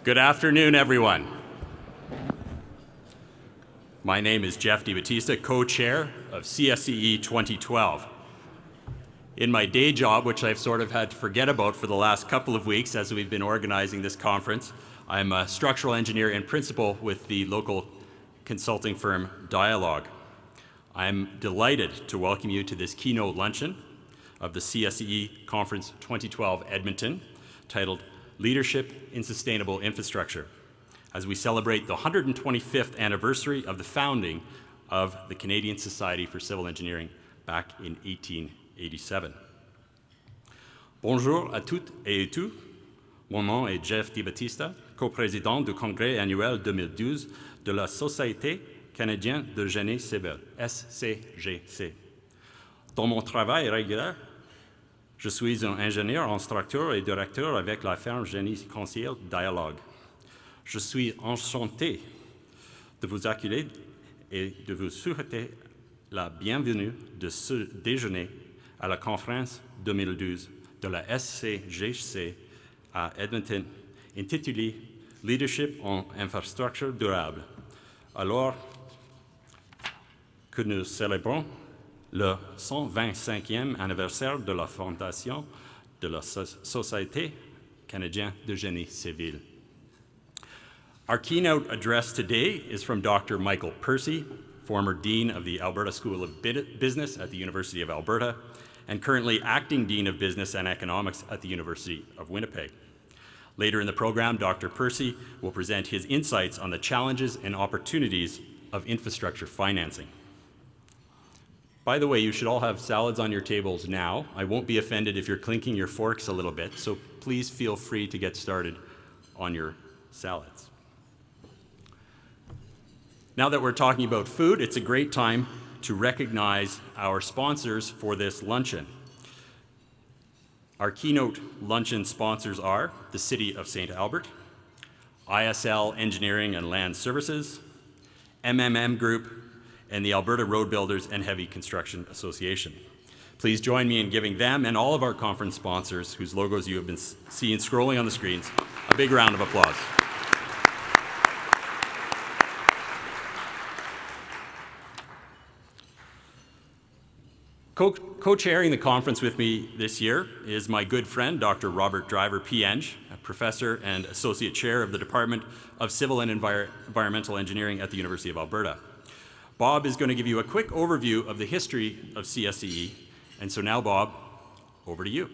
Good afternoon, everyone. My name is Jeff DiBattista, co-chair of CSCE 2012. In my day job, which I've sort of had to forget about for the last couple of weeks as we've been organizing this conference, I'm a structural engineer and principal with the local consulting firm Dialogue. I'm delighted to welcome you to this keynote luncheon of the CSCE Conference 2012 Edmonton, titled Leadership in Sustainable Infrastructure, as we celebrate the 125th anniversary of the founding of the Canadian Society for Civil Engineering back in 1887. Bonjour à toutes et tous. Mon nom est Jeff DiBattista, co-président du congrès annuel 2012 de la Société canadienne de génie civil, SCGC. Dans mon travail régulier, je suis un ingénieur, instructeur et directeur avec la firme génie conseil Dialogue. Je suis enchanté de vous accueillir et de vous souhaiter la bienvenue de ce déjeuner à la conférence 2012 de la SCGC à Edmonton, intitulée Leadership en infrastructure durable, alors que nous célébrons le 125e anniversaire de la fondation de la Société canadienne de génie civil. Our keynote address today is from Dr. Michael Percy, former Dean of the Alberta School of Business at the University of Alberta, and currently Acting Dean of Business and Economics at the University of Winnipeg. Later in the program, Dr. Percy will present his insights on the challenges and opportunities of infrastructure financing. By the way, you should all have salads on your tables now. I won't be offended if you're clinking your forks a little bit, so please feel free to get started on your salads. Now that we're talking about food, it's a great time to recognize our sponsors for this luncheon. Our keynote luncheon sponsors are the City of St. Albert, ISL Engineering and Land Services, MMM Group, and the Alberta Road Builders and Heavy Construction Association. Please join me in giving them and all of our conference sponsors, whose logos you have been seeing scrolling on the screens, a big round of applause. Co-chairing the conference with me this year is my good friend, Dr. Robert Driver, PEng, a professor and associate chair of the Department of Civil and Environmental Engineering at the University of Alberta. Bob is going to give you a quick overview of the history of CSCE, and so now, Bob, over to you.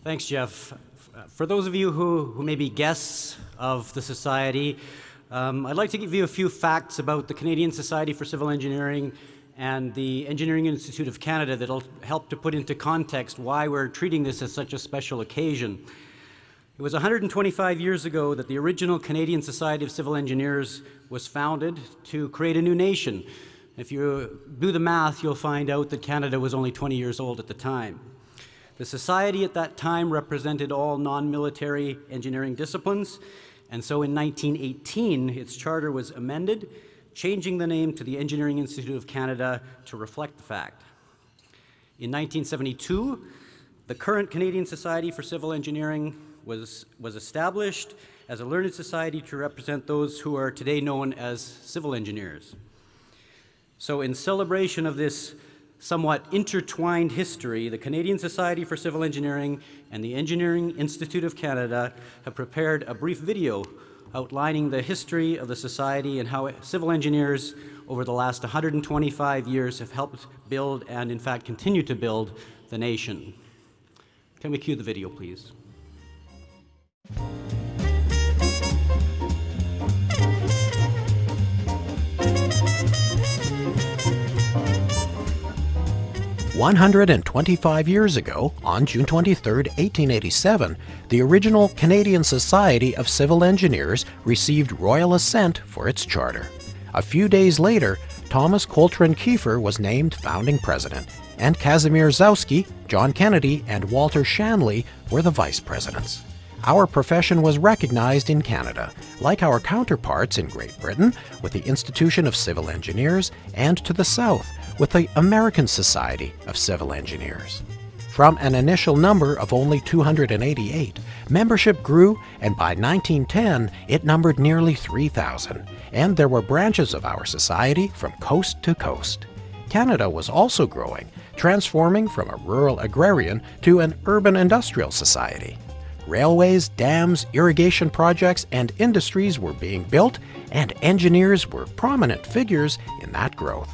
Thanks, Jeff. For those of you who may be guests of the Society, I'd like to give you a few facts about the Canadian Society for Civil Engineering and the Engineering Institute of Canada that'll help to put into context why we're treating this as such a special occasion. It was 125 years ago that the original Canadian Society of Civil Engineers was founded to create a new nation. If you do the math, you'll find out that Canada was only 20 years old at the time. The Society at that time represented all non-military engineering disciplines, and so in 1918, its charter was amended, changing the name to the Engineering Institute of Canada to reflect the fact. In 1972, the current Canadian Society for Civil Engineering was established as a learned society to represent those who are today known as civil engineers. So in celebration of this somewhat intertwined history, the Canadian Society for Civil Engineering and the Engineering Institute of Canada have prepared a brief video outlining the history of the Society and how civil engineers over the last 125 years have helped build and in fact continue to build the nation. Can we cue the video, please? 125 years ago, on June 23, 1887, the original Canadian Society of Civil Engineers received royal assent for its charter. A few days later, Thomas Coltrane Kiefer was named founding president, and Casimir Zowski, John Kennedy, and Walter Shanley were the vice presidents. our profession was recognized in Canada, like our counterparts in Great Britain with the Institution of Civil Engineers, and to the south with the American Society of Civil Engineers. From an initial number of only 288, membership grew, and by 1910 it numbered nearly 3,000, and there were branches of our society from coast to coast. Canada was also growing, transforming from a rural agrarian to an urban industrial society. Railways, dams, irrigation projects, and industries were being built, and engineers were prominent figures in that growth.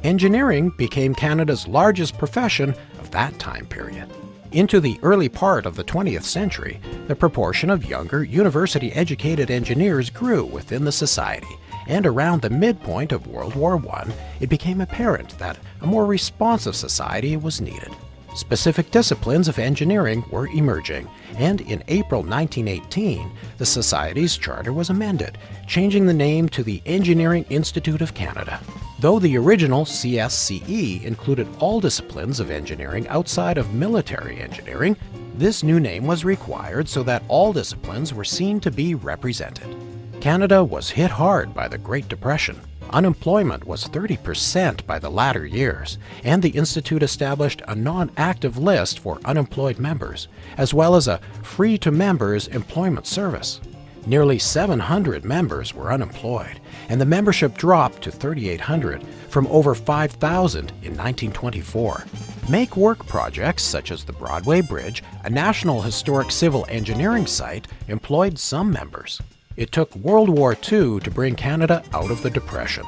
Engineering became Canada's largest profession of that time period. Into the early part of the 20th century, the proportion of younger, university-educated engineers grew within the society, and around the midpoint of World War I, it became apparent that a more responsive society was needed. Specific disciplines of engineering were emerging, and in April 1918, the Society's charter was amended, changing the name to the Engineering Institute of Canada. Though the original CSCE included all disciplines of engineering outside of military engineering, this new name was required so that all disciplines were seen to be represented. Canada was hit hard by the Great Depression. Unemployment was 30% by the latter years, and the Institute established a non-active list for unemployed members, as well as a free-to-members employment service. Nearly 700 members were unemployed, and the membership dropped to 3,800 from over 5,000 in 1924. Make-work projects such as the Broadway Bridge, a National Historic Civil Engineering site, employed some members. It took World War II to bring Canada out of the Depression.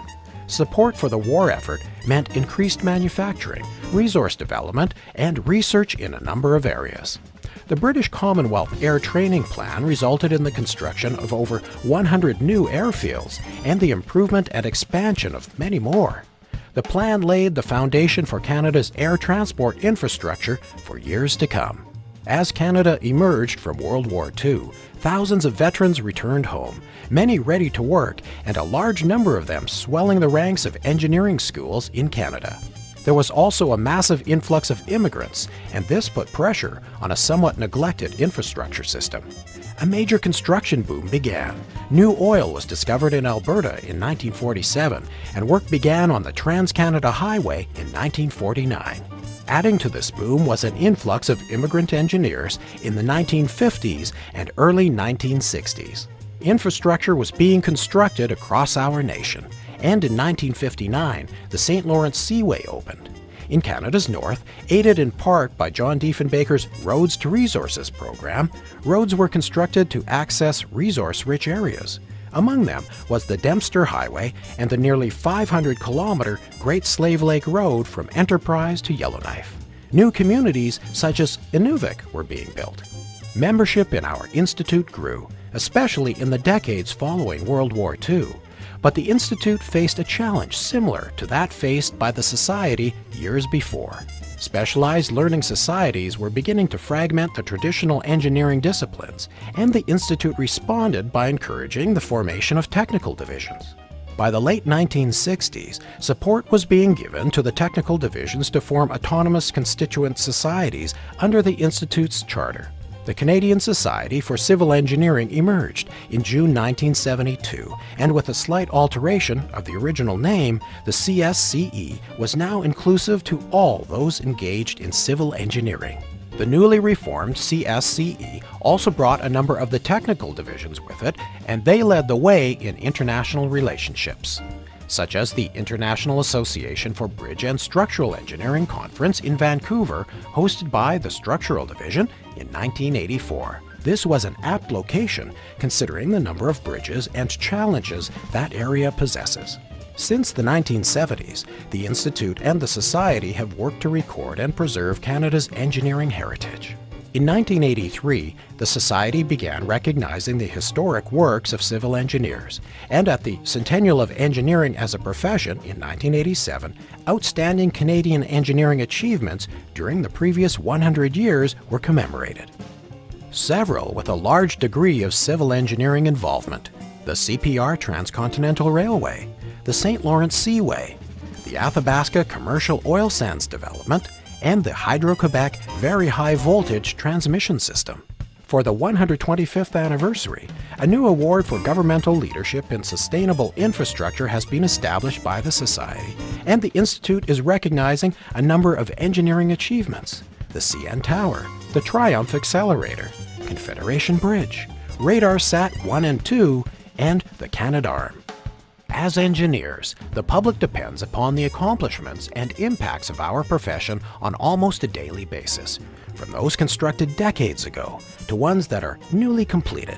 Support for the war effort meant increased manufacturing, resource development, and research in a number of areas. The British Commonwealth Air Training Plan resulted in the construction of over 100 new airfields and the improvement and expansion of many more. The plan laid the foundation for Canada's air transport infrastructure for years to come. As Canada emerged from World War II, thousands of veterans returned home, many ready to work, and a large number of them swelling the ranks of engineering schools in Canada. There was also a massive influx of immigrants, and this put pressure on a somewhat neglected infrastructure system. A major construction boom began. New oil was discovered in Alberta in 1947, and work began on the Trans-Canada Highway in 1949. Adding to this boom was an influx of immigrant engineers in the 1950s and early 1960s. Infrastructure was being constructed across our nation, and in 1959, the St. Lawrence Seaway opened. In Canada's north, aided in part by John Diefenbaker's Roads to Resources program, roads were constructed to access resource-rich areas. Among them was the Dempster Highway and the nearly 500-kilometer Great Slave Lake Road from Enterprise to Yellowknife. New communities such as Inuvik were being built. Membership in our institute grew, especially in the decades following World War II. But the Institute faced a challenge similar to that faced by the Society years before. Specialized learning societies were beginning to fragment the traditional engineering disciplines, and the Institute responded by encouraging the formation of technical divisions. By the late 1960s, support was being given to the technical divisions to form autonomous constituent societies under the Institute's charter. The Canadian Society for Civil Engineering emerged in June 1972, and with a slight alteration of the original name, the CSCE was now inclusive to all those engaged in civil engineering. The newly reformed CSCE also brought a number of the technical divisions with it, and they led the way in international relationships, such as the International Association for Bridge and Structural Engineering Conference in Vancouver, hosted by the Structural Division in 1984. This was an apt location considering the number of bridges and challenges that area possesses. Since the 1970s, the Institute and the Society have worked to record and preserve Canada's engineering heritage. In 1983, the Society began recognizing the historic works of civil engineers, and at the Centennial of Engineering as a Profession in 1987, outstanding Canadian engineering achievements during the previous 100 years were commemorated. Several with a large degree of civil engineering involvement: the CPR Transcontinental Railway, the St. Lawrence Seaway, the Athabasca Commercial Oil Sands Development, and the Hydro-Quebec Very High Voltage Transmission System. For the 125th anniversary, a new award for governmental leadership in sustainable infrastructure has been established by the Society, and the Institute is recognizing a number of engineering achievements: the CN Tower, the Triumph Accelerator, Confederation Bridge, Radar Sat 1 and 2, and the Canadarm. As engineers, the public depends upon the accomplishments and impacts of our profession on almost a daily basis, from those constructed decades ago to ones that are newly completed.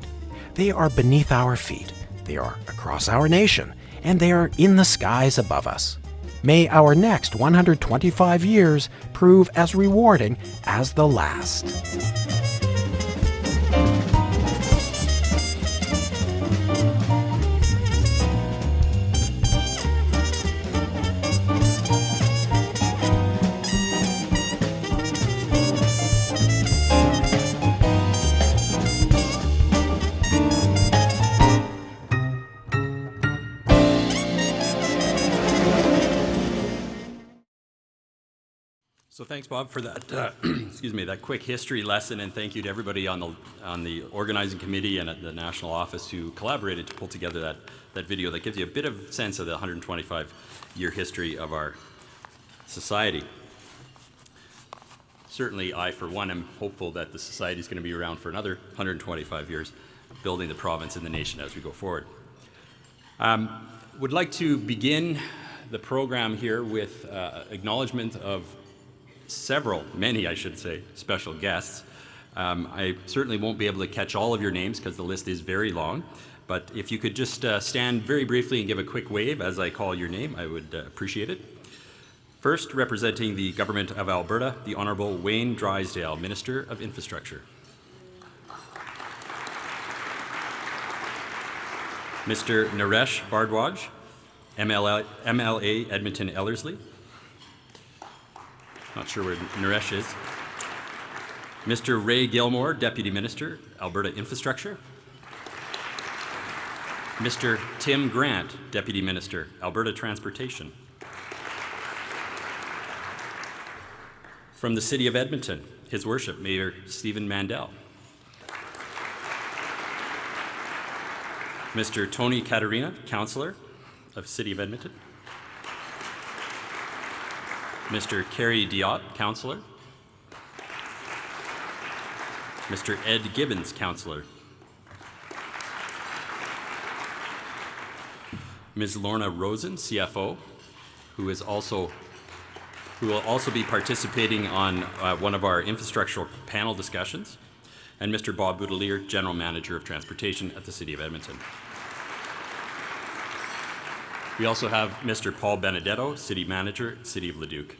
They are beneath our feet, they are across our nation, and they are in the skies above us. May our next 125 years prove as rewarding as the last. So thanks, Bob, for that, excuse me, that quick history lesson, and thank you to everybody on the organizing committee and at the national office who collaborated to pull together that video that gives you a bit of sense of the 125-year history of our society. Certainly, I, for one, am hopeful that the society is going to be around for another 125 years, building the province and the nation as we go forward. Would like to begin the program here with acknowledgement of many, I should say, special guests. I certainly won't be able to catch all of your names because the list is very long, but if you could just stand very briefly and give a quick wave as I call your name, I would appreciate it. First, representing the Government of Alberta, the Honourable Wayne Drysdale, Minister of Infrastructure. Mr. Naresh Bhardwaj, MLA Edmonton Ellerslie. Not sure where Naresh is. Mr. Ray Gilmore, Deputy Minister, Alberta Infrastructure. Mr. Tim Grant, Deputy Minister, Alberta Transportation. From the City of Edmonton, His Worship, Mayor Stephen Mandel. Mr. Tony Caterina, Councillor of City of Edmonton. Mr. Kerry Diot, Councillor. Mr. Ed Gibbons, Councillor. Ms. Lorna Rosen, CFO, who will also be participating on one of our infrastructural panel discussions, and Mr. Bob Boudelier, General Manager of Transportation at the City of Edmonton. We also have Mr. Paul Benedetto, City Manager, City of Leduc.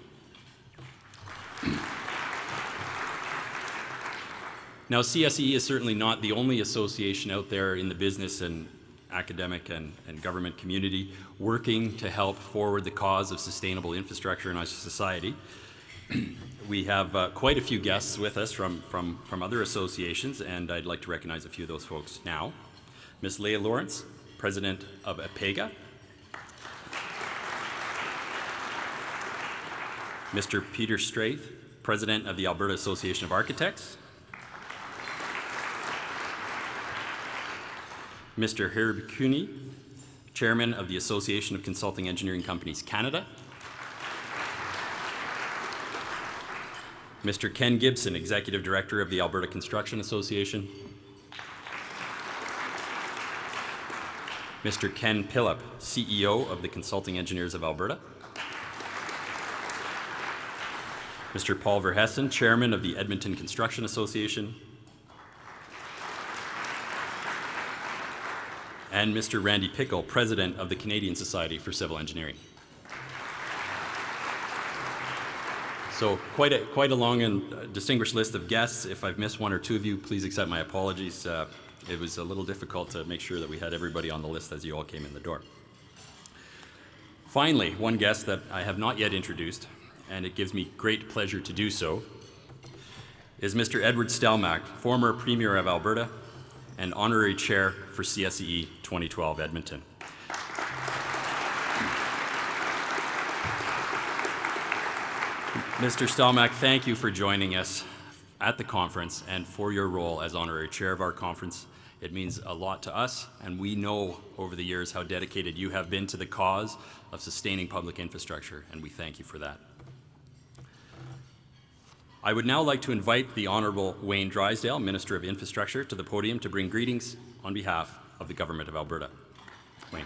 Now, CSCE is certainly not the only association out there in the business and academic and government community working to help forward the cause of sustainable infrastructure in our society. We have quite a few guests with us from other associations, and I'd like to recognize a few of those folks now. Ms. Leah Lawrence, President of APEGA. Mr. Peter Straith, President of the Alberta Association of Architects. Mr. Herb Cooney, Chairman of the Association of Consulting Engineering Companies Canada. Mr. Ken Gibson, Executive Director of the Alberta Construction Association. Mr. Ken Pillip, CEO of the Consulting Engineers of Alberta. Mr. Paul Verhessen, Chairman of the Edmonton Construction Association. And Mr. Randy Pickle, President of the Canadian Society for Civil Engineering. So quite a long and distinguished list of guests. If I've missed one or two of you, please accept my apologies. It was a little difficult to make sure that we had everybody on the list as you all came in the door. Finally, one guest that I have not yet introduced, and it gives me great pleasure to do so, is Mr. Edward Stelmach, former Premier of Alberta and Honorary Chair for CSCE 2012 Edmonton. Mr. Stelmach, thank you for joining us at the conference and for your role as honorary chair of our conference. It means a lot to us, and we know over the years how dedicated you have been to the cause of sustaining public infrastructure, and we thank you for that. I would now like to invite the Honourable Wayne Drysdale, Minister of Infrastructure, to the podium to bring greetings on behalf of the Government of Alberta. Wayne.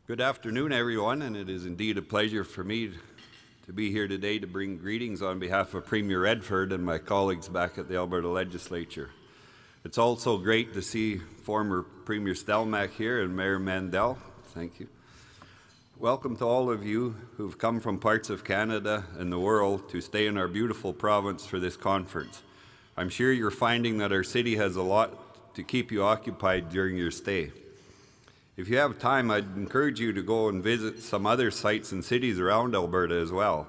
Good afternoon, everyone, and it is indeed a pleasure for me to be here today to bring greetings on behalf of Premier Redford and my colleagues back at the Alberta Legislature. It's also great to see former Premier Stelmach here and Mayor Mandel. Thank you. Welcome to all of you who've come from parts of Canada and the world to stay in our beautiful province for this conference. I'm sure you're finding that our city has a lot to keep you occupied during your stay. If you have time, I'd encourage you to go and visit some other sites and cities around Alberta as well.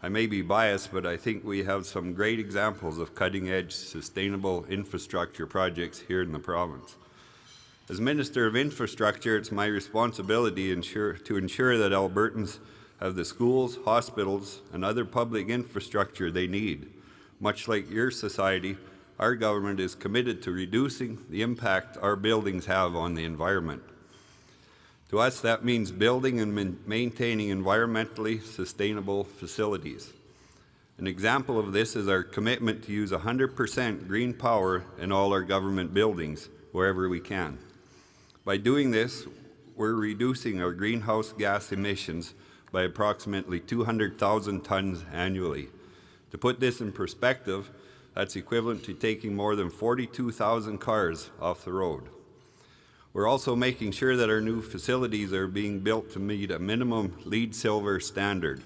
I may be biased, but I think we have some great examples of cutting-edge, sustainable infrastructure projects here in the province. As Minister of Infrastructure, it's my responsibility to ensure that Albertans have the schools, hospitals, and other public infrastructure they need. Much like your society, our government is committed to reducing the impact our buildings have on the environment. To us, that means building and maintaining environmentally sustainable facilities. An example of this is our commitment to use 100% green power in all our government buildings, wherever we can. By doing this, we're reducing our greenhouse gas emissions by approximately 200,000 tons annually. To put this in perspective, that's equivalent to taking more than 42,000 cars off the road. We're also making sure that our new facilities are being built to meet a minimum LEED Silver standard.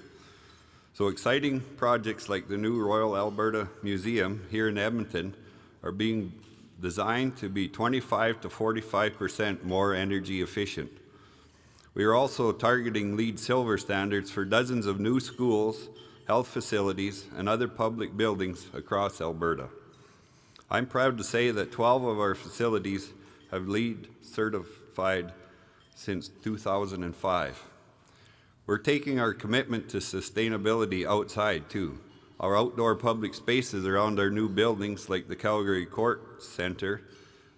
So exciting projects like the new Royal Alberta Museum here in Edmonton are being designed to be 25 to 45% more energy efficient. We are also targeting LEED Silver standards for dozens of new schools, health facilities, and other public buildings across Alberta. I'm proud to say that 12 of our facilities have LEED certified since 2005. We're taking our commitment to sustainability outside too. Our outdoor public spaces around our new buildings like the Calgary Court Centre,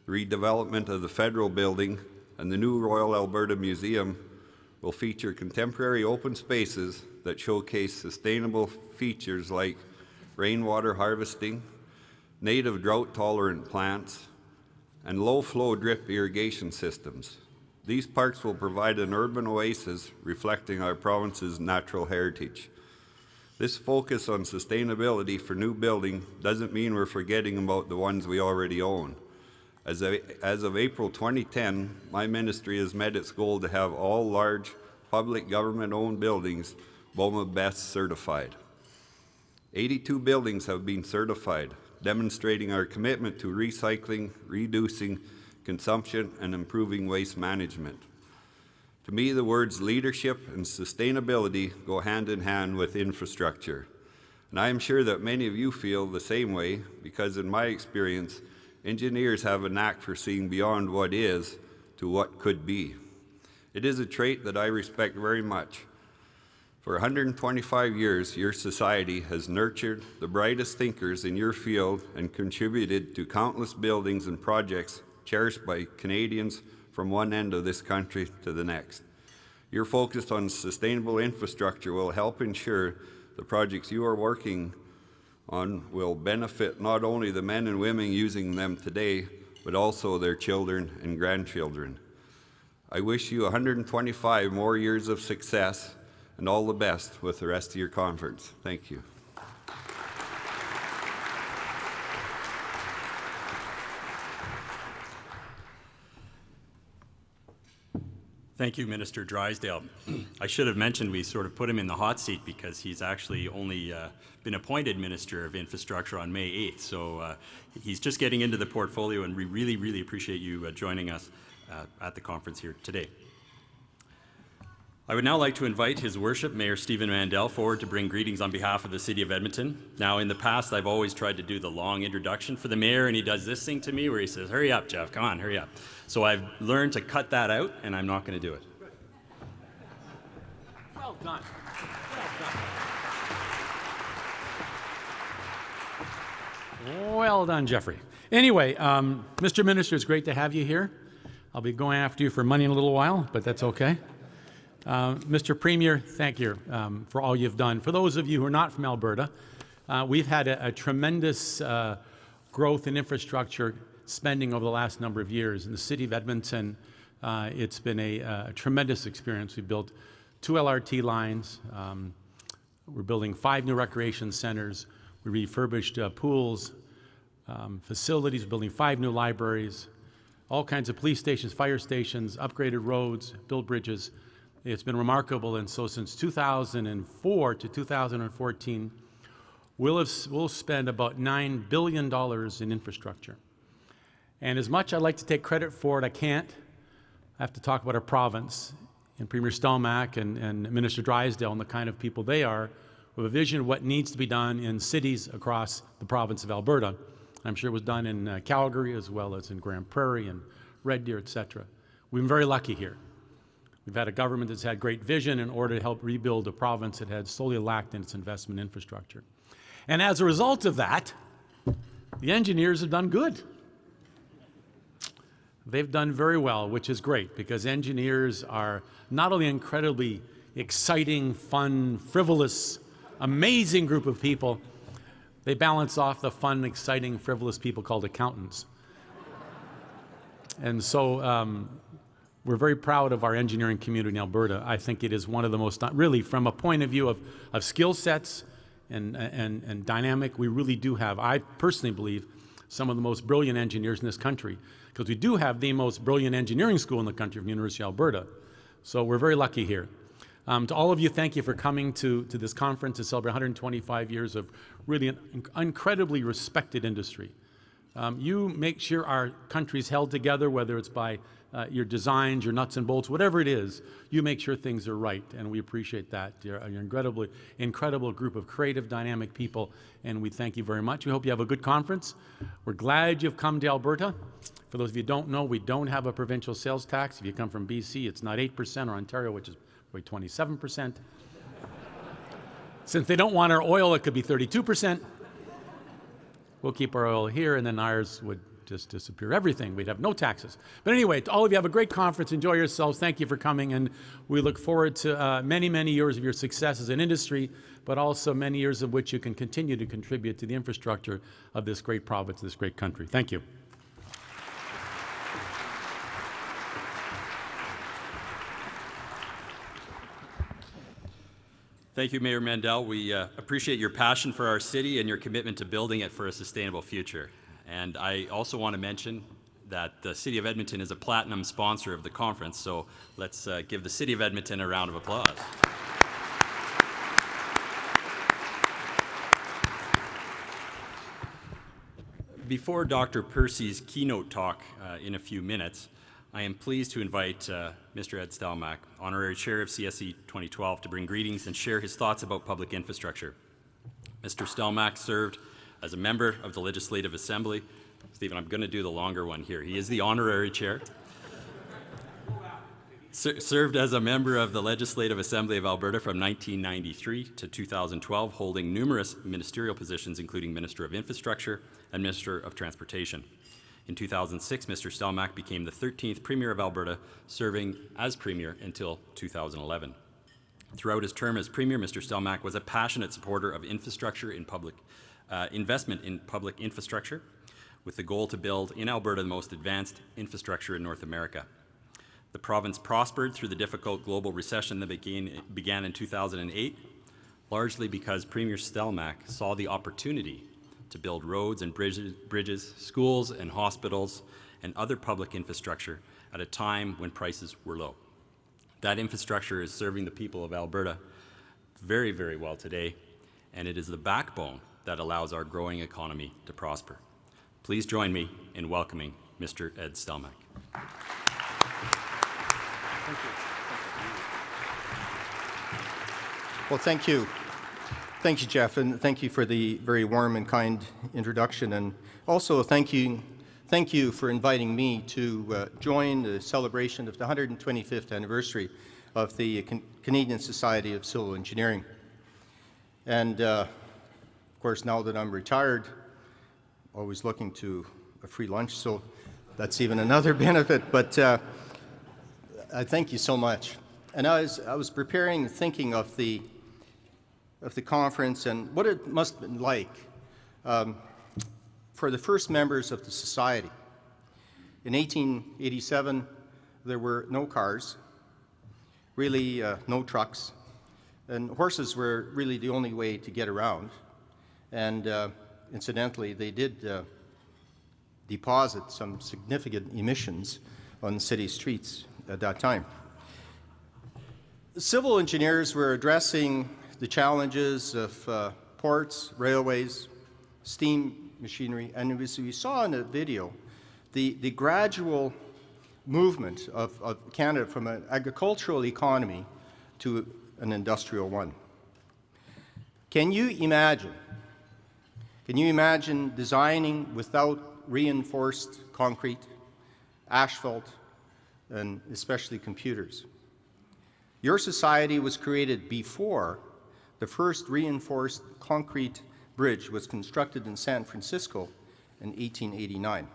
redevelopment of the Federal Building, and the new Royal Alberta Museum will feature contemporary open spaces that showcase sustainable features like rainwater harvesting, native drought-tolerant plants, and low-flow drip irrigation systems. These parks will provide an urban oasis reflecting our province's natural heritage. This focus on sustainability for new building doesn't mean we're forgetting about the ones we already own. As of April 2010, my ministry has met its goal to have all large public government-owned buildings BOMA Best certified. 82 buildings have been certified, demonstrating our commitment to recycling, reducing consumption, and improving waste management. To me, the words leadership and sustainability go hand in hand with infrastructure. And I am sure that many of you feel the same way because in my experience, engineers have a knack for seeing beyond what is to what could be. It is a trait that I respect very much. For 125 years, your society has nurtured the brightest thinkers in your field and contributed to countless buildings and projects cherished by Canadians from one end of this country to the next. Your focus on sustainable infrastructure will help ensure the projects you are working on will benefit not only the men and women using them today, but also their children and grandchildren. I wish you 125 more years of success and all the best with the rest of your conference. Thank you. Thank you, Minister Drysdale. I should have mentioned we sort of put him in the hot seat because he's actually only been appointed Minister of Infrastructure on May 8th. So he's just getting into the portfolio, and we really, really appreciate you joining us at the conference here today. I would now like to invite His Worship Mayor Stephen Mandel forward to bring greetings on behalf of the City of Edmonton. Now, in the past, I've always tried to do the long introduction for the mayor, and he does this thing to me where he says, "Hurry up, Jeff, come on, hurry up." So I've learned to cut that out, and I'm not going to do it. Well done. Well done. Well done, Jeffrey. Anyway, Mr. Minister, it's great to have you here. I'll be going after you for money in a little while, but that's okay. Mr. Premier, thank you for all you've done. For those of you who are not from Alberta, we've had a tremendous growth in infrastructure spending over the last number of years. In the city of Edmonton, it's been a tremendous experience. We built 2 LRT lines. We're building 5 new recreation centers. We refurbished pools, facilities, building 5 new libraries, all kinds of police stations, fire stations, upgraded roads, built bridges. It's been remarkable, and so since 2004 to 2014, we'll spend about $9 billion in infrastructure. And as much I'd like to take credit for it, I can't. I have to talk about our province and Premier Stelmach and Minister Drysdale and the kind of people they are, with a vision of what needs to be done in cities across the province of Alberta. I'm sure it was done in Calgary as well as in Grand Prairie and Red Deer, etc. We've been very lucky here. We've had a government that's had great vision in order to help rebuild a province that had solely lacked in its investment infrastructure. And as a result of that, the engineers have done good. They've done very well, which is great, because engineers are not only incredibly exciting, fun, frivolous, amazing group of people, they balance off the fun, exciting, frivolous people called accountants. And so we're very proud of our engineering community in Alberta. I think it is one of the most, really from a point of view of skill sets and dynamic, we really do have, I personally believe, some of the most brilliant engineers in this country, because we do have the most brilliant engineering school in the country from University of Alberta. So we're very lucky here. To all of you, thank you for coming to this conference to celebrate 125 years of really an incredibly respected industry. You make sure our country's held together, whether it's by your designs, your nuts and bolts, whatever it is, you make sure things are right, and we appreciate that. You're an incredible group of creative, dynamic people, and we thank you very much. We hope you have a good conference. We're glad you've come to Alberta. For those of you who don't know, we don't have a provincial sales tax. If you come from BC, it's not 8%, or Ontario, which is probably 27%. Since they don't want our oil, it could be 32%. We'll keep our oil here, and then ours would just disappear. Everything. We'd have no taxes. But anyway, to all of you, have a great conference. Enjoy yourselves. Thank you for coming, and we look forward to many, many years of your success as an industry, but also many years of which you can continue to contribute to the infrastructure of this great province, this great country. Thank you. Thank you, Mayor Mandel. We appreciate your passion for our city and your commitment to building it for a sustainable future. And I also want to mention that the City of Edmonton is a platinum sponsor of the conference, so let's give the City of Edmonton a round of applause. Before Dr. Percy's keynote talk in a few minutes, I am pleased to invite Mr. Ed Stelmach, Honorary Chair of CSCE 2012, to bring greetings and share his thoughts about public infrastructure. Mr. Stelmach served as a member of the Legislative Assembly. Stephen, I'm going to do the longer one here. He is the Honorary Chair. Served as a member of the Legislative Assembly of Alberta from 1993 to 2012, holding numerous ministerial positions, including Minister of Infrastructure and Minister of Transportation. In 2006, Mr. Stelmach became the 13th Premier of Alberta, serving as Premier until 2011. Throughout his term as Premier, Mr. Stelmach was a passionate supporter of infrastructure in public investment in public infrastructure, with the goal to build in Alberta the most advanced infrastructure in North America. The province prospered through the difficult global recession that began in 2008, largely because Premier Stelmach saw the opportunity to build roads and bridges, schools and hospitals, and other public infrastructure at a time when prices were low. That infrastructure is serving the people of Alberta very, very well today, and it is the backbone that allows our growing economy to prosper. Please join me in welcoming Mr. Ed Stelmach. Thank you. Well, thank you. Thank you, Jeff, and thank you for the very warm and kind introduction. And also thank you for inviting me to join the celebration of the 125th anniversary of the Canadian Society of Civil Engineering. And of course, now that I'm retired, always looking to a free lunch, so that's even another benefit, but I thank you so much. And I was preparing, thinking of the conference and what it must have been like for the first members of the society. In 1887, there were no cars, really no trucks, and horses were really the only way to get around. And incidentally, they did deposit some significant emissions on city streets at that time. Civil engineers were addressing the challenges of ports, railways, steam machinery, and as we saw in the video, the gradual movement of Canada from an agricultural economy to an industrial one. Can you imagine designing without reinforced concrete, asphalt, and especially computers? Your society was created before the first reinforced concrete bridge was constructed in San Francisco in 1889.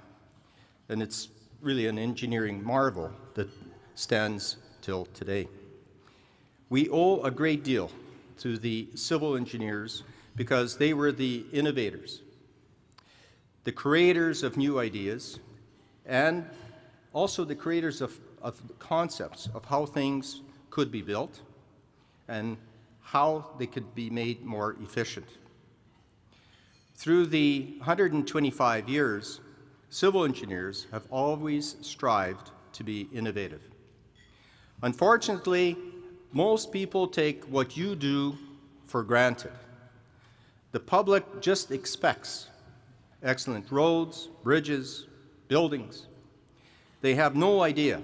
And it's really an engineering marvel that stands till today. We owe a great deal to the civil engineers because they were the innovators, the creators of new ideas, and also the creators of concepts of how things could be built and how they could be made more efficient. Through the 125 years, civil engineers have always strived to be innovative. Unfortunately, most people take what you do for granted. The public just expects excellent roads, bridges, buildings. They have no idea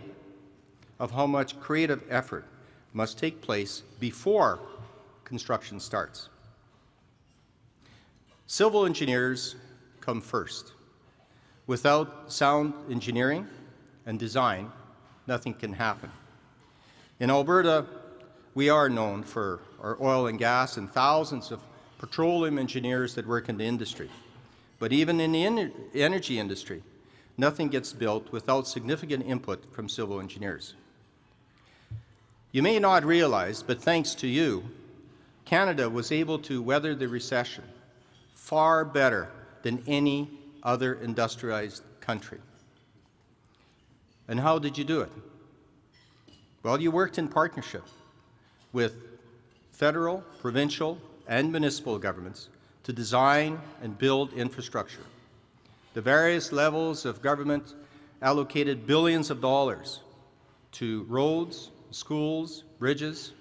of how much creative effort must take place before construction starts. Civil engineers come first. Without sound engineering and design, nothing can happen. In Alberta, we are known for our oil and gas and thousands of petroleum engineers that work in the industry. But even in the energy industry, nothing gets built without significant input from civil engineers. You may not realize, but thanks to you, Canada was able to weather the recession far better than any other industrialized country. And how did you do it? Well, you worked in partnership with federal, provincial, and municipal governments to design and build infrastructure. The various levels of government allocated billions of dollars to roads, schools, bridges,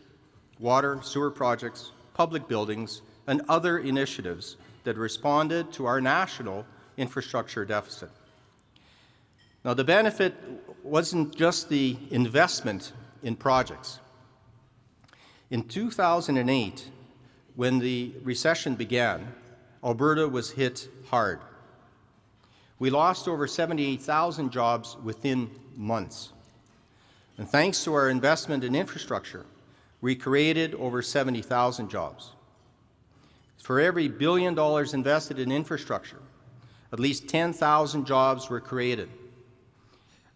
water, sewer projects, public buildings, and other initiatives that responded to our national infrastructure deficit. Now, the benefit wasn't just the investment in projects. In 2008, when the recession began, Alberta was hit hard. We lost over 78,000 jobs within months. And thanks to our investment in infrastructure, we created over 70,000 jobs. For every $1 billion invested in infrastructure, at least 10,000 jobs were created.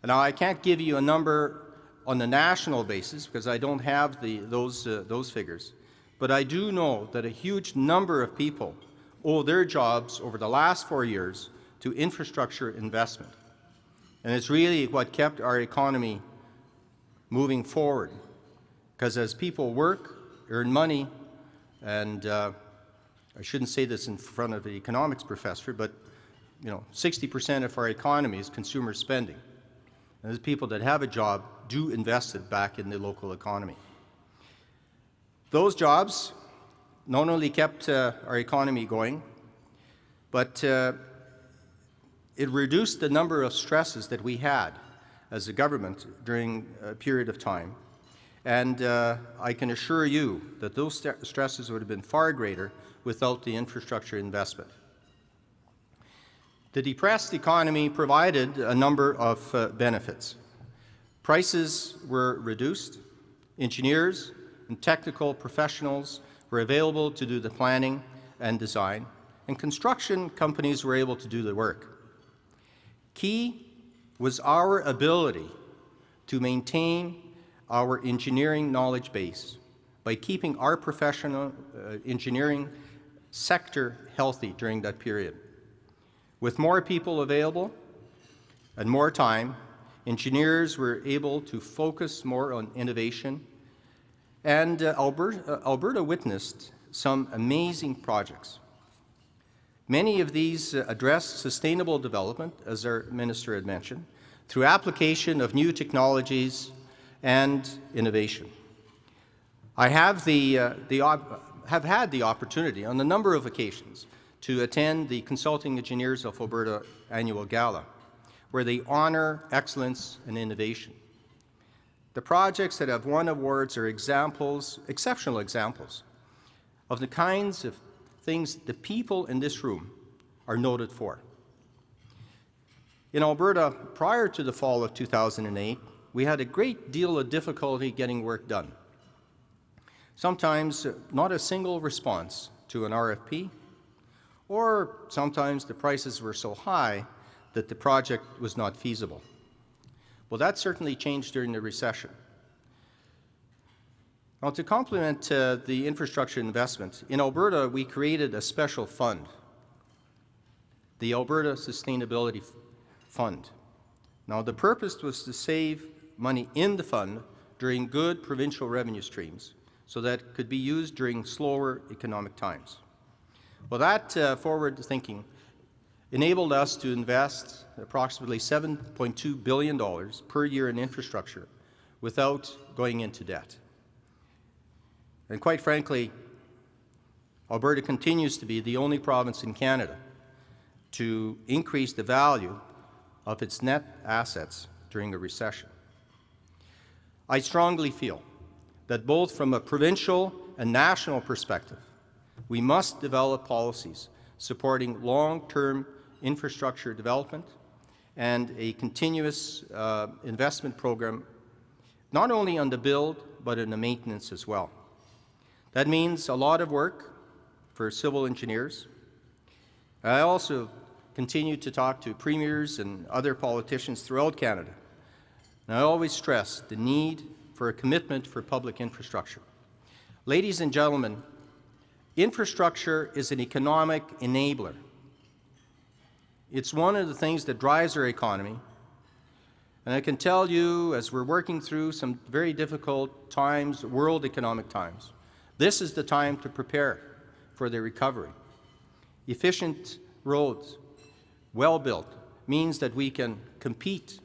Now, I can't give you a number on the national basis because I don't have those figures, but I do know that a huge number of people owe their jobs over the last 4 years to infrastructure investment. And it's really what kept our economy moving forward, because as people work, earn money, and I shouldn't say this in front of the economics professor, but 60% of our economy is consumer spending. And those people that have a job do invest it back in the local economy. Those jobs not only kept our economy going, but it reduced the number of stresses that we had as a government during a period of time. And I can assure you that those stresses would have been far greater without the infrastructure investment. The depressed economy provided a number of benefits. Prices were reduced, engineers and technical professionals were available to do the planning and design, and construction companies were able to do the work. Key was our ability to maintain our engineering knowledge base by keeping our professional engineering sector healthy during that period. With more people available and more time, engineers were able to focus more on innovation, and Alberta witnessed some amazing projects. Many of these addressed sustainable development, as our minister had mentioned, through application of new technologies and innovation. I have had the opportunity on a number of occasions to attend the Consulting Engineers of Alberta annual gala, where they honor excellence and innovation. The projects that have won awards are examples, exceptional examples, of the kinds of things the people in this room are noted for. In Alberta, prior to the fall of 2008, we had a great deal of difficulty getting work done. Sometimes not a single response to an RFP, or sometimes the prices were so high that the project was not feasible. Well, that certainly changed during the recession. Now, to complement the infrastructure investment, in Alberta, we created a special fund, the Alberta Sustainability Fund. Now, the purpose was to save money in the fund during good provincial revenue streams so that it could be used during slower economic times. Well, that forward thinking enabled us to invest approximately $7.2 billion per year in infrastructure without going into debt. And quite frankly, Alberta continues to be the only province in Canada to increase the value of its net assets during a recession. I strongly feel that both from a provincial and national perspective, we must develop policies supporting long-term infrastructure development and a continuous investment program, not only on the build, but in the maintenance as well. That means a lot of work for civil engineers. I also continue to talk to premiers and other politicians throughout Canada. And I always stress the need for a commitment for public infrastructure. Ladies and gentlemen, infrastructure is an economic enabler. It's one of the things that drives our economy. And I can tell you, as we're working through some very difficult times, world economic times, this is the time to prepare for the recovery. Efficient roads, well-built, means that we can compete,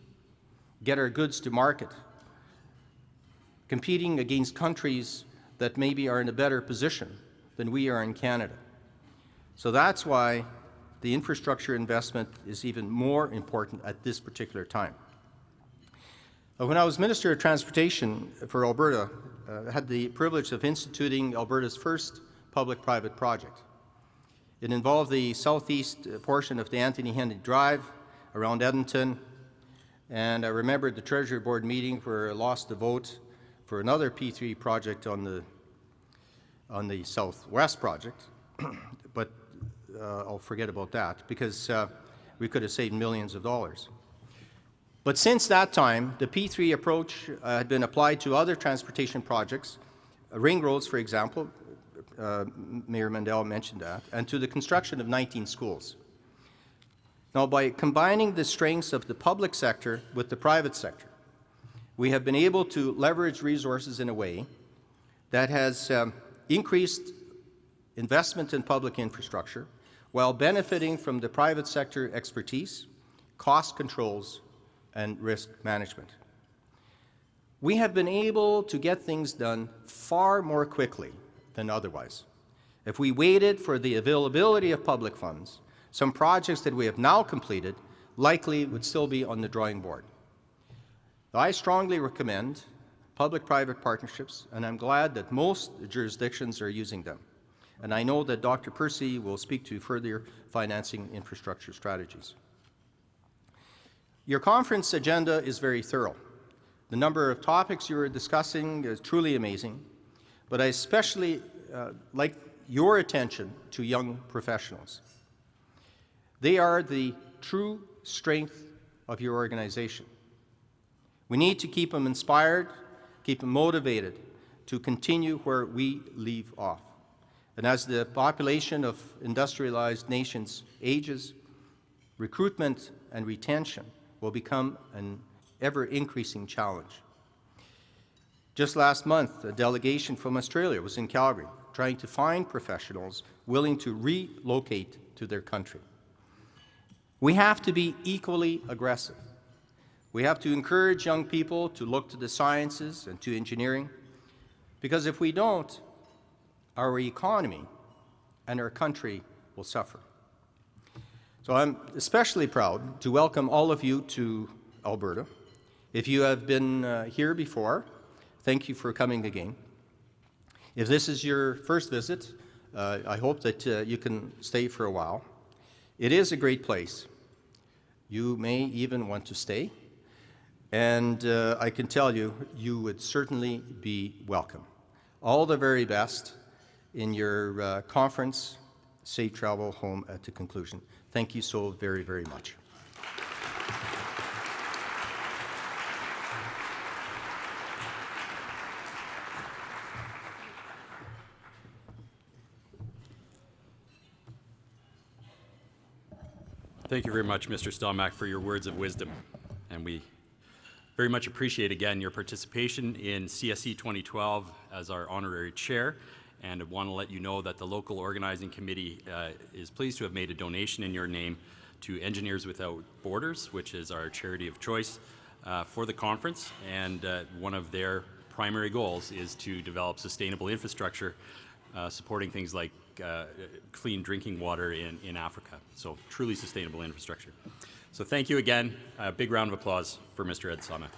get our goods to market, competing against countries that maybe are in a better position than we are in Canada. So that's why the infrastructure investment is even more important at this particular time. When I was Minister of Transportation for Alberta, I had the privilege of instituting Alberta's first public-private project. It involved the southeast portion of the Anthony Henry Drive around Edmonton, and I remembered the Treasury Board meeting where I lost the vote for another P3 project on the southwest project, but I'll forget about that because we could have saved millions of dollars. But since that time, the P3 approach had been applied to other transportation projects, ring roads, for example, Mayor Mandel mentioned that, and to the construction of 19 schools. Now, by combining the strengths of the public sector with the private sector, we have been able to leverage resources in a way that has increased investment in public infrastructure while benefiting from the private sector expertise, cost controls, and risk management. We have been able to get things done far more quickly than otherwise. If we waited for the availability of public funds, some projects that we have now completed likely would still be on the drawing board. I strongly recommend public-private partnerships, and I'm glad that most jurisdictions are using them. And I know that Dr. Percy will speak to further financing infrastructure strategies. Your conference agenda is very thorough. The number of topics you are discussing is truly amazing. but I especially like your attention to young professionals. They are the true strength of your organization. We need to keep them inspired, keep them motivated to continue where we leave off. And as the population of industrialized nations ages, recruitment and retention will become an ever-increasing challenge. Just last month, a delegation from Australia was in Calgary trying to find professionals willing to relocate to their country. We have to be equally aggressive. We have to encourage young people to look to the sciences and to engineering, because if we don't, our economy and our country will suffer. So I'm especially proud to welcome all of you to Alberta. If you have been here before, thank you for coming again. If this is your first visit, I hope that you can stay for a while. It is a great place. You may even want to stay. And I can tell you, you would certainly be welcome. All the very best in your conference. Safe travel home at the conclusion. Thank you so very, very much. Thank you very much, Mr. Stelmach, for your words of wisdom. And we very much appreciate, again, your participation in CSCE 2012 as our honorary chair. And I want to let you know that the local organizing committee is pleased to have made a donation in your name to Engineers Without Borders, which is our charity of choice for the conference. And one of their primary goals is to develop sustainable infrastructure supporting things like clean drinking water in Africa. So truly sustainable infrastructure. So thank you again. A big round of applause for Mr. Ed Stelmach.